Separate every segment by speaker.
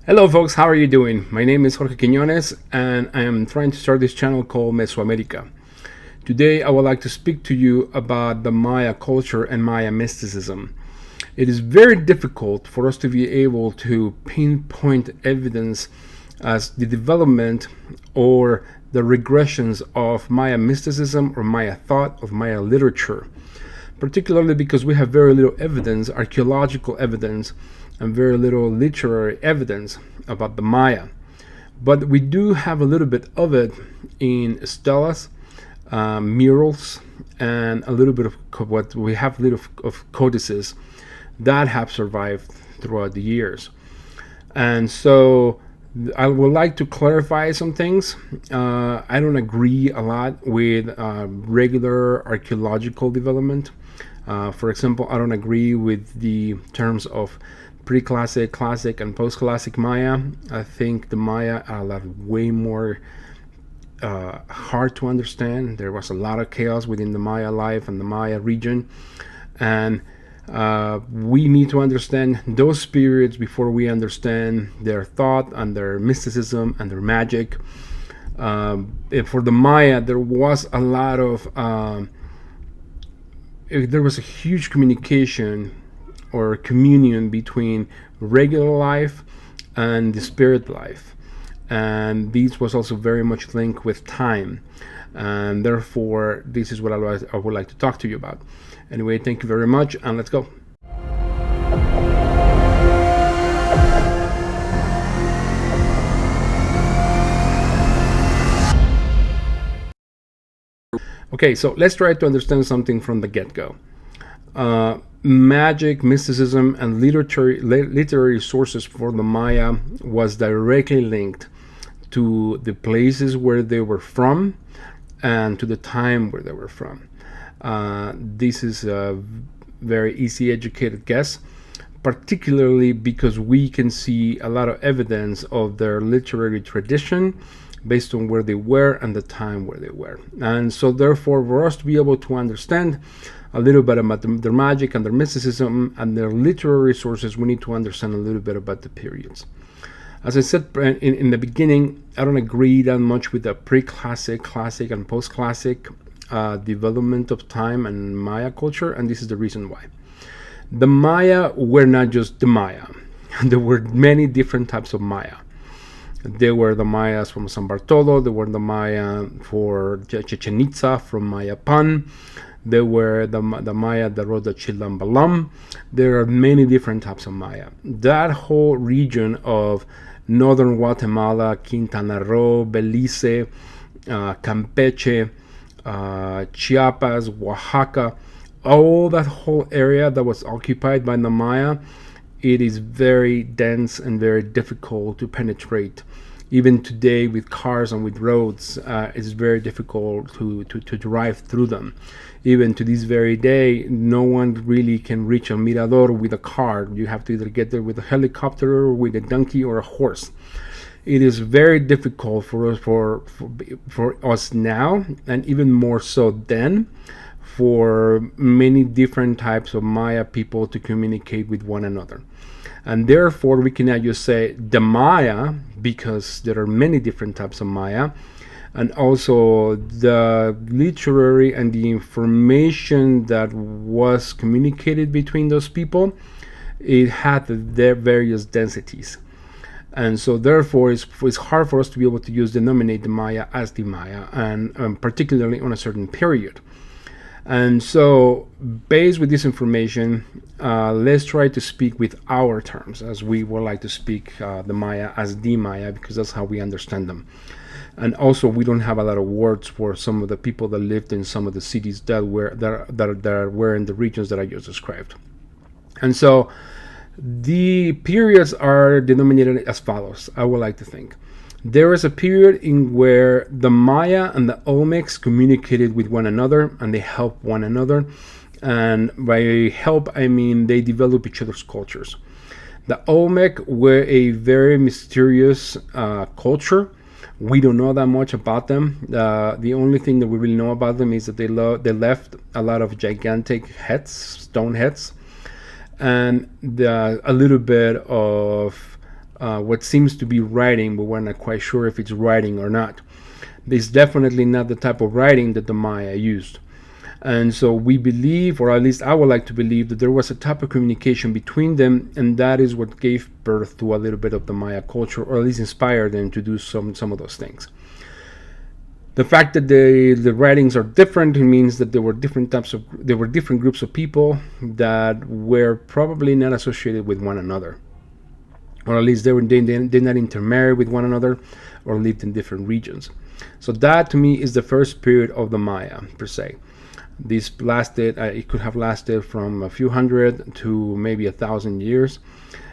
Speaker 1: Hello folks, how are you doing? My name is Jorge Quiñones and I am trying to start this channel called Mesoamerica. Today I would like to speak to you about the Maya culture and Maya mysticism. It is very difficult for us to be able to pinpoint evidence as the development or the regressions of Maya mysticism or Maya thought, of Maya literature, particularly because we have very little evidence, archaeological evidence, and very little literary evidence about the Maya. But we do have a little bit of it in stelas, murals, and a little bit of what we have little of codices that have survived throughout the years. And so I would like to clarify some things. I don't agree a lot with regular archaeological development. For example, I don't agree with the terms of pre-classic, classic, and post-classic Maya. I think the Maya are a lot way more hard to understand. There was a lot of chaos within the Maya life and the Maya region, and we need to understand those periods before we understand their thought and their mysticism and their magic. For the Maya, there was a lot of there was a huge communication or communion between regular life and the spirit life, and this was also very much linked with time, and therefore this is what I would like to talk to you about. Anyway, thank you very much, and let's go. Okay, so let's try to understand something from the get-go. Magic, mysticism, and literary sources for the Maya was directly linked to the places where they were from and to the time where they were from. This is a very easy educated guess, particularly because we can see a lot of evidence of their literary tradition based on where they were and the time where they were. And so therefore, for us to be able to understand a little bit about their magic and their mysticism and their literary sources, we need to understand a little bit about the periods. As I said in the beginning, I don't agree that much with the pre-classic, classic, and post-classic development of time and Maya culture, and this is the reason why. The Maya were not just the Maya. There were many different types of Maya. There were the Mayas from San Bartolo. There were the Maya for Chichen Itza from Mayapan. There were the Maya that wrote the Chilam Balam. There are many different types of Maya. That whole region of northern Guatemala, Quintana Roo, Belize, Campeche, Chiapas, Oaxaca, all that whole area that was occupied by the Maya, it is very dense and very difficult to penetrate. Even today with cars and with roads, it's very difficult to drive through them. Even to this very day, no one really can reach El Mirador with a car. You have to either get there with a helicopter or with a donkey or a horse. It is very difficult for us now, and even more so then, for many different types of Maya people to communicate with one another. And therefore, we cannot just say the Maya, because there are many different types of Maya, and also the literary and the information that was communicated between those people, it had their various densities. And so therefore, it's hard for us to be able to denominate the Maya as the Maya, and particularly on a certain period. And so, based with this information, let's try to speak with our terms, as we would like to speak the Maya as the Maya, because that's how we understand them. And also, we don't have a lot of words for some of the people that lived in some of the cities that were in the regions that I just described. And so, the periods are denominated as follows, I would like to think. There is a period in where the Maya and the Olmecs communicated with one another and they helped one another. And by help, I mean they developed each other's cultures. The Olmec were a very mysterious culture. We don't know that much about them. The only thing that we really know about them is that they left a lot of gigantic heads, stone heads, and a little bit of what seems to be writing, but we're not quite sure if it's writing or not. This is definitely not the type of writing that the Maya used. And so we believe, or at least I would like to believe, that there was a type of communication between them, and that is what gave birth to a little bit of the Maya culture, or at least inspired them to do some of those things. The fact that the writings are different means that there were different groups of people that were probably not associated with one another, or at least they did not intermarry with one another, or lived in different regions. So that to me is the first period of the Maya per se. This lasted, it could have lasted from a few hundred to maybe 1,000 years.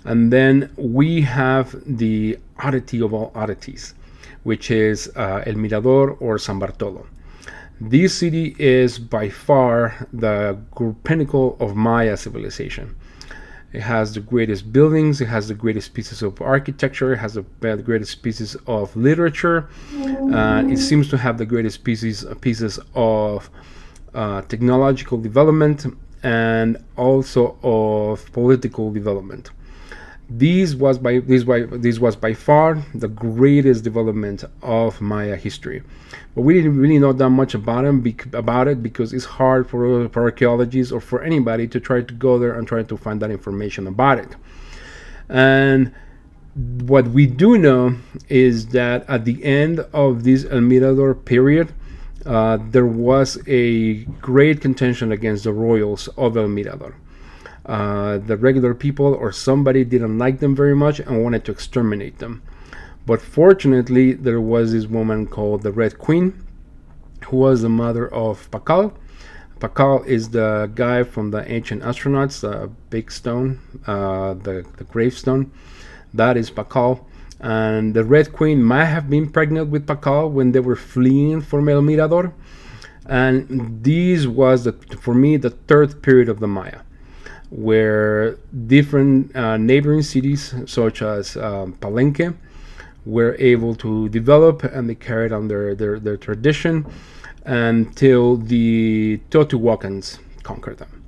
Speaker 1: And then we have the oddity of all oddities, which is El Mirador or San Bartolo. This city is by far the pinnacle of Maya civilization. It has the greatest buildings, it has the greatest pieces of architecture, it has the greatest pieces of literature, it seems to have the greatest pieces of technological development and also of political development. This was by far the greatest development of Maya history, but we didn't really know that much about it because it's hard for archaeologists or for anybody to try to go there and try to find that information about it. And what we do know is that at the end of this El Mirador period, there was a great contention against the royals of El Mirador. The regular people or somebody didn't like them very much and wanted to exterminate them. But fortunately, there was this woman called the Red Queen, who was the mother of Pakal. Pakal is the guy from the ancient astronauts, the big stone, the gravestone. That is Pakal. And the Red Queen might have been pregnant with Pakal when they were fleeing from El Mirador. And this was, for me, the third period of the Maya, where different neighboring cities, such as Palenque, were able to develop, and they carried on their tradition until the Teotihuacans conquered them.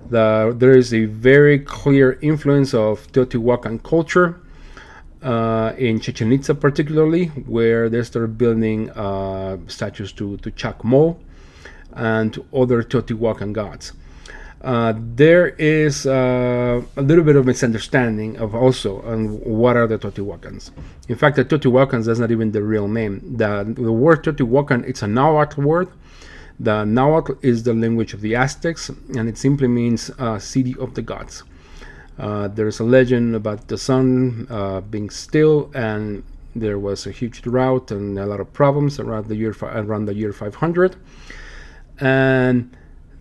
Speaker 1: There is a very clear influence of Teotihuacan culture in Chichen Itza, particularly, where they started building statues to Chacmo and to other Teotihuacan gods. There is a little bit of misunderstanding of also on what are the Teotihuacans. In fact, the Teotihuacans is not even the real name. The word Teotihuacan, it's a Nahuatl word. The Nahuatl is the language of the Aztecs, and it simply means city of the gods. There's a legend about the sun being still, and there was a huge drought and a lot of problems around the year 500. And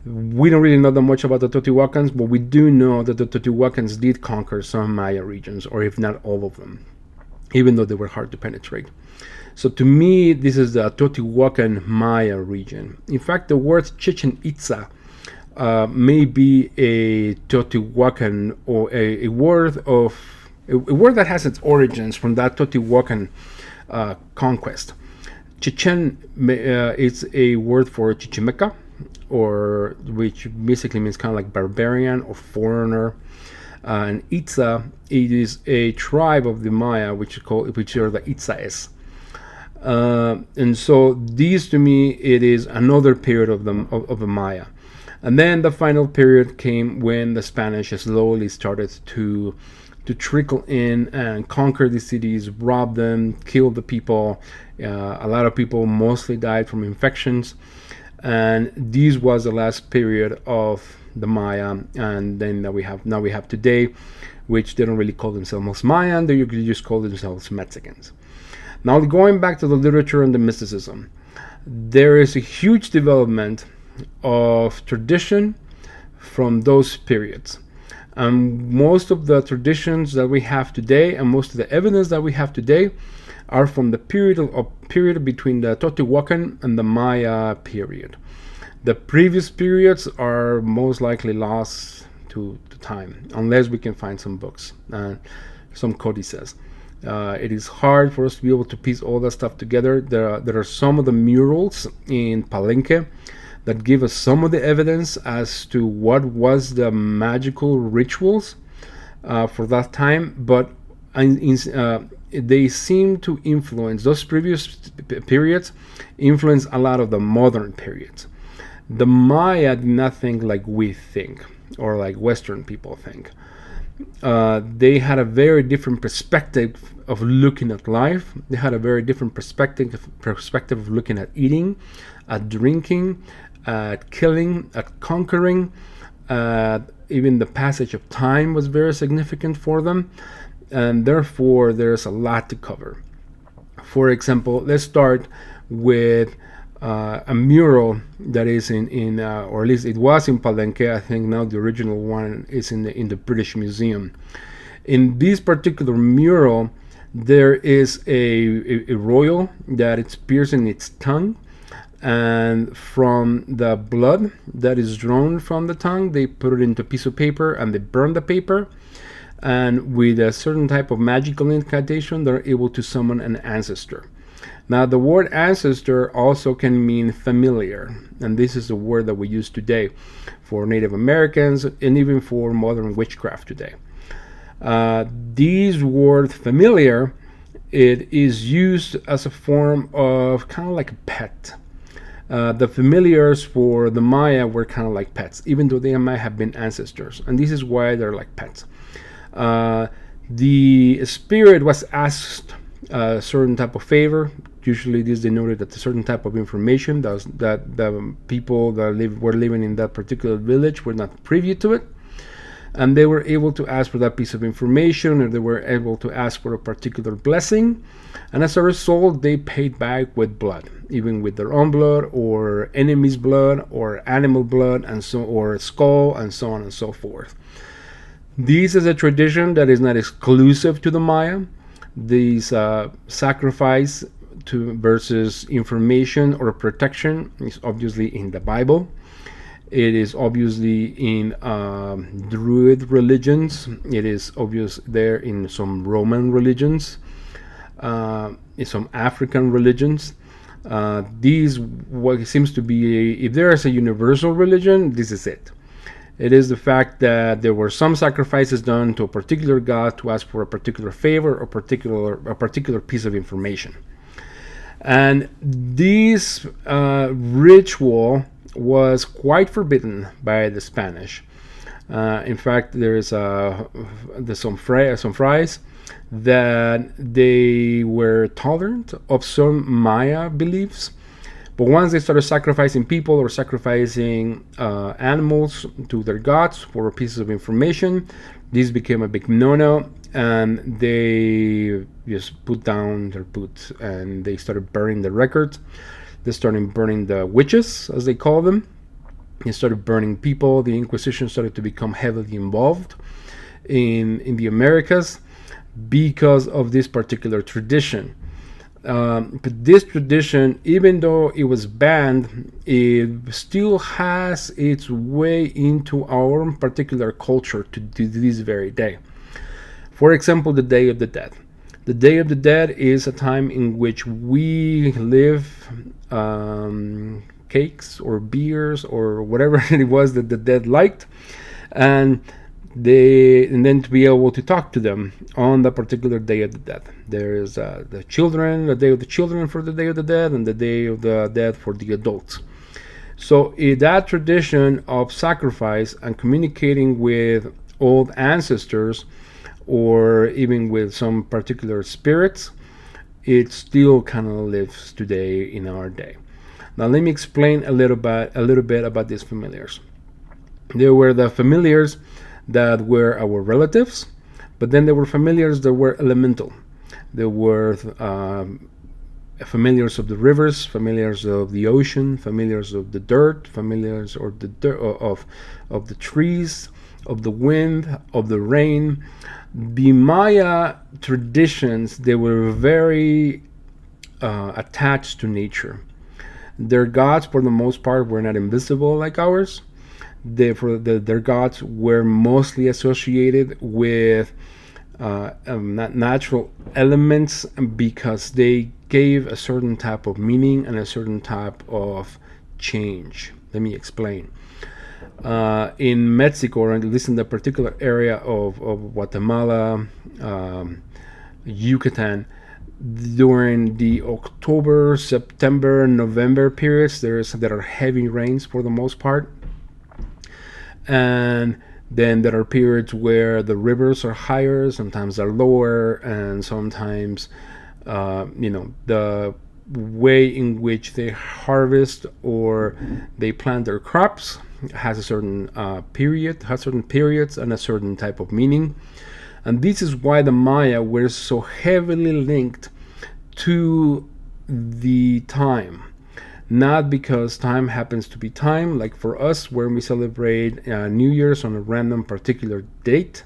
Speaker 1: we don't really know that much about the Teotihuacans, but we do know that the Teotihuacans did conquer some Maya regions, or if not all of them, even though they were hard to penetrate. So to me, this is the Teotihuacan Maya region. In fact, the word Chichen Itza may be a Teotihuacan or a word that has its origins from that Teotihuacan conquest. Chichen is a word for Chichimeca, or which basically means kind of like barbarian or foreigner. And Itza, it is a tribe of the Maya, which are the Itzaes. And so these, to me, it is another period of the Maya. And then the final period came when the Spanish slowly started to trickle in and conquer the cities, rob them, kill the people. A lot of people mostly died from infections. And this was the last period of the Maya. And then now we have today, which they don't really call themselves Mayan, they just call themselves Mexicans. Now, going back to the literature and the mysticism, there is a huge development of tradition from those periods. Most of the traditions that we have today and most of the evidence that we have today are from the period between the Teotihuacan and the Maya period. The previous periods are most likely lost to time, unless we can find some books, some codices. It is hard for us to be able to piece all that stuff together. There are some of the murals in Palenque that give us some of the evidence as to what was the magical rituals for that time, but they seem to influence those previous periods, influence a lot of the modern periods. The Maya did not think like we think, or like Western people think. They had a very different perspective of looking at life. They had a very different perspective of looking at eating, at drinking, at killing, at conquering. Even the passage of time was very significant for them, and therefore there's a lot to cover. For example, let's start with a mural that is or at least it was in Palenque. I think now the original one is in the British Museum. In this particular mural, there is a royal that it's piercing its tongue, and from the blood that is drawn from the tongue, they put it into a piece of paper and they burn the paper. And with a certain type of magical incantation, they're able to summon an ancestor. Now, the word ancestor also can mean familiar, and this is the word that we use today for Native Americans and even for modern witchcraft today. This word familiar, it is used as a form of kind of like a pet. The familiars for the Maya were kind of like pets, even though they might have been ancestors, and this is why they're like pets. The spirit was asked a certain type of favor. Usually this denoted that a certain type of information that the people that were living in that particular village were not privy to it, and they were able to ask for that piece of information, or they were able to ask for a particular blessing, and as a result they paid back with blood, even with their own blood or enemy's blood or animal blood, and so, or skull, and so on and so forth. This is a tradition that is not exclusive to the Maya. These sacrifice to versus information or protection is obviously in the Bible. It is obviously in Druid religions. It is obvious there in some Roman religions, in some African religions. These what seems to be if there is a universal religion, this is it. It is the fact that there were some sacrifices done to a particular god to ask for a particular favor or a particular piece of information. And this ritual was quite forbidden by the Spanish. In fact, there's some friars that they were tolerant of some Maya beliefs, but once they started sacrificing people or sacrificing animals to their gods for pieces of information, this became a big no-no, and they just put down their boots and they started burning the records. They started burning the witches, as they call them. They started burning people. The Inquisition started to become heavily involved in the Americas because of this particular tradition. But this tradition, even though it was banned, it still has its way into our particular culture to this very day. For example, the Day of the Dead. The Day of the Dead is a time in which we live cakes or beers or whatever it was that the dead liked, and then to be able to talk to them on the particular Day of the Dead. There is the Day of the Children for the Day of the Dead, and the Day of the Dead for the adults. So in that tradition of sacrifice and communicating with old ancestors, or even with some particular spirits, it still kind of lives today in our day. Now let me explain a little bit about these familiars. There were the familiars that were our relatives, but then there were familiars that were elemental. There were familiars of the rivers, familiars of the ocean, familiars of the dirt, familiars of the trees, of the wind, of the rain. The Maya traditions, they were very attached to nature. Their gods, for the most part, were not invisible like ours. Their gods were mostly associated with natural elements because they gave a certain type of meaning and a certain type of change. Let me explain. In Mexico, or at least in the particular area of Guatemala, Yucatan. During the October, September, November periods, there are heavy rains for the most part, and then there are periods where the rivers are higher, sometimes they're lower, and sometimes, the way in which they harvest or they plant their crops has a certain has certain periods and a certain type of meaning. And this is why the Maya were so heavily linked to the time. Not because time happens to be time, like for us, where we celebrate New Year's on a random particular date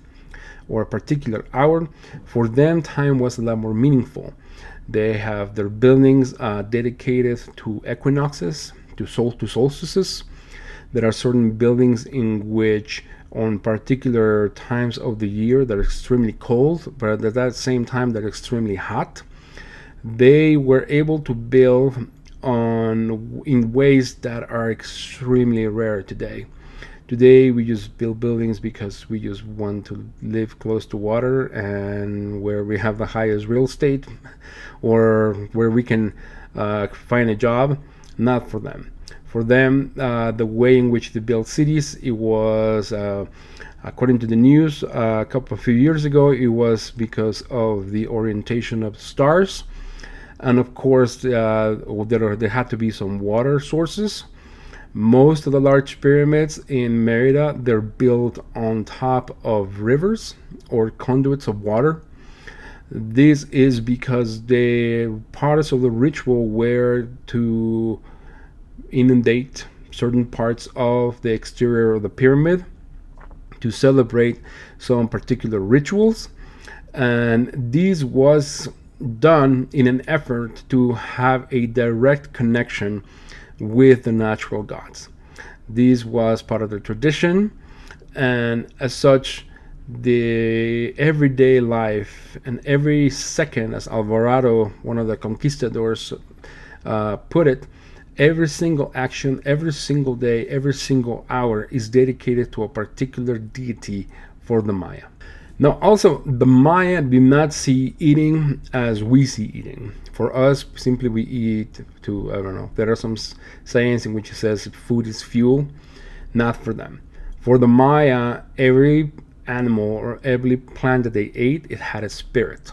Speaker 1: or a particular hour. For them, time was a lot more meaningful. They have their buildings dedicated to equinoxes, to solstices. There are certain buildings in which, on particular times of the year, they're extremely cold, but at that same time, they're extremely hot. They were able to build in ways that are extremely rare today. Today we just build buildings because we just want to live close to water and where we have the highest real estate, or where we can find a job. Not for them. For them, the way in which they built cities, it was, according to the news a few years ago, it was because of the orientation of stars. And of course, there had to be some water sources. Most of the large pyramids in Merida, they're built on top of rivers or conduits of water. This is because the parts of the ritual were to inundate certain parts of the exterior of the pyramid to celebrate some particular rituals. And this was done in an effort to have a direct connection with the natural gods. This was part of the tradition, and as such, the everyday life and every second, as Alvarado, one of the conquistadors, put it, every single action, every single day, every single hour is dedicated to a particular deity for the Maya. Now, also, the Maya did not see eating as we see eating. For us, simply we eat to, I don't know, there are some sayings in which it says food is fuel. Not for them. For the Maya, every animal or every plant that they ate, it had a spirit.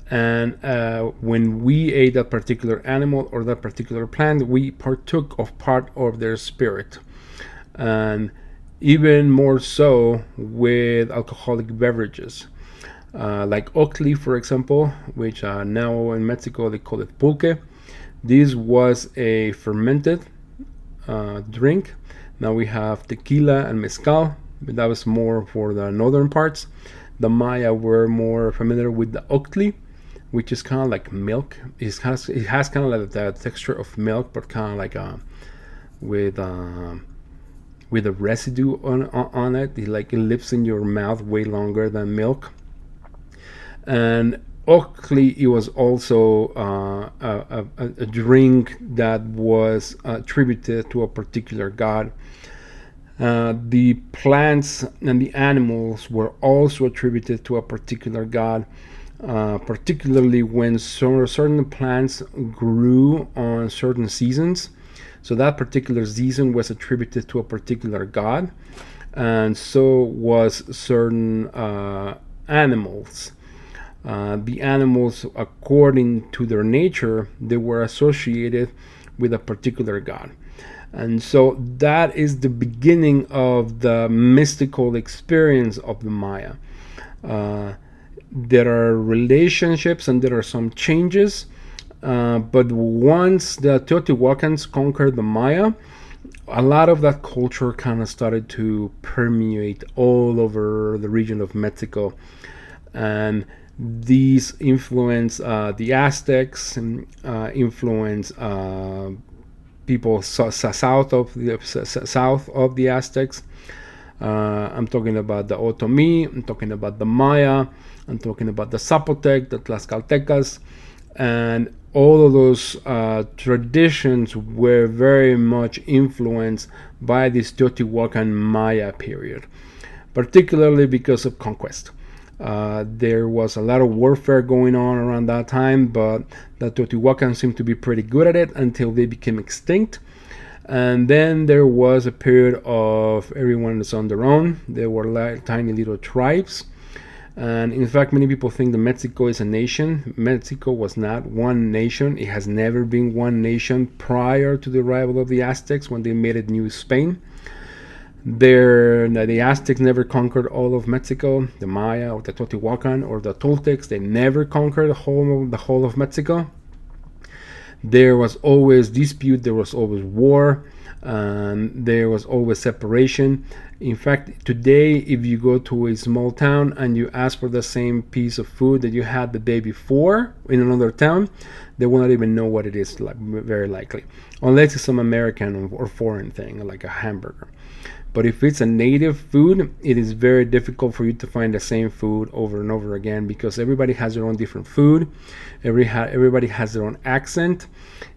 Speaker 1: And when we ate that particular animal or that particular plant, we partook of part of their spirit. And even more so with alcoholic beverages, like Oakley, for example, which now in Mexico they call it pulque. This was a fermented drink. Now we have tequila and mezcal, but that was more for the northern parts. The Maya were more familiar with the Oakley, which is kind of like milk. It has kind of like the texture of milk, but kind of like with a residue on it. It lives in your mouth way longer than milk. And Oakley, it was also a drink that was attributed to a particular god. The plants and the animals were also attributed to a particular god, particularly when certain plants grew on certain seasons. So that particular season was attributed to a particular god, and so was certain animals. The animals, according to their nature, they were associated with a particular god. And so that is the beginning of the mystical experience of the Maya. There are relationships and there are some changes. But once the Teotihuacans conquered the Maya, a lot of that culture kind of started to permeate all over the region of Mexico. And these influence the Aztecs, influence people south of the Aztecs. I'm talking about the Otomi, I'm talking about the Maya, I'm talking about the Zapotec, the Tlaxcaltecas, and all of those traditions were very much influenced by this Teotihuacan Maya period, particularly because of conquest. There was a lot of warfare going on around that time, but the Teotihuacan seemed to be pretty good at it until they became extinct. And then there was a period of everyone is on their own. There were like tiny little tribes. And in fact, many people think that Mexico is a nation. Mexico was not one nation. It has never been one nation prior to the arrival of the Aztecs when they made it New Spain. The Aztecs never conquered all of Mexico. The Maya or the Teotihuacan or the Toltecs, they never conquered the whole of Mexico. There was always dispute, there was always war, there was always separation. In fact, today, if you go to a small town and you ask for the same piece of food that you had the day before in another town, they will not even know what it is, like, very likely, unless it's some American or foreign thing like a hamburger. But if it's a native food, it is very difficult for you to find the same food over and over again, because everybody has their own different food. Everybody has their own accent.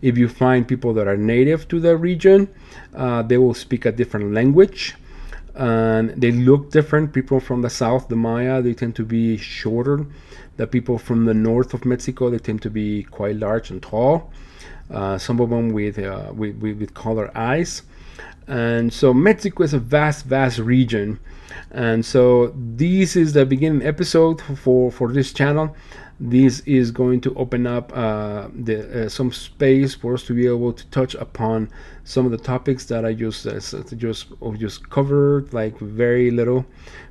Speaker 1: If you find people that are native to the region, they will speak a different language. And they look different. People from the south, the Maya, they tend to be shorter. The people from the north of Mexico, they tend to be quite large and tall. Some of them with colored eyes. And so Mexico is a vast region. And so this is the beginning episode for this channel. This is going to open up some space for us to be able to touch upon some of the topics that I just covered, like very little,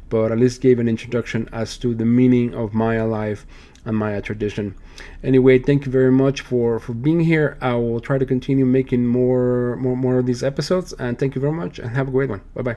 Speaker 1: but at least gave an introduction as to the meaning of Maya life and Maya tradition. Anyway, thank you very much for being here. I will try to continue making more of these episodes, and thank you very much and have a great one. Bye bye.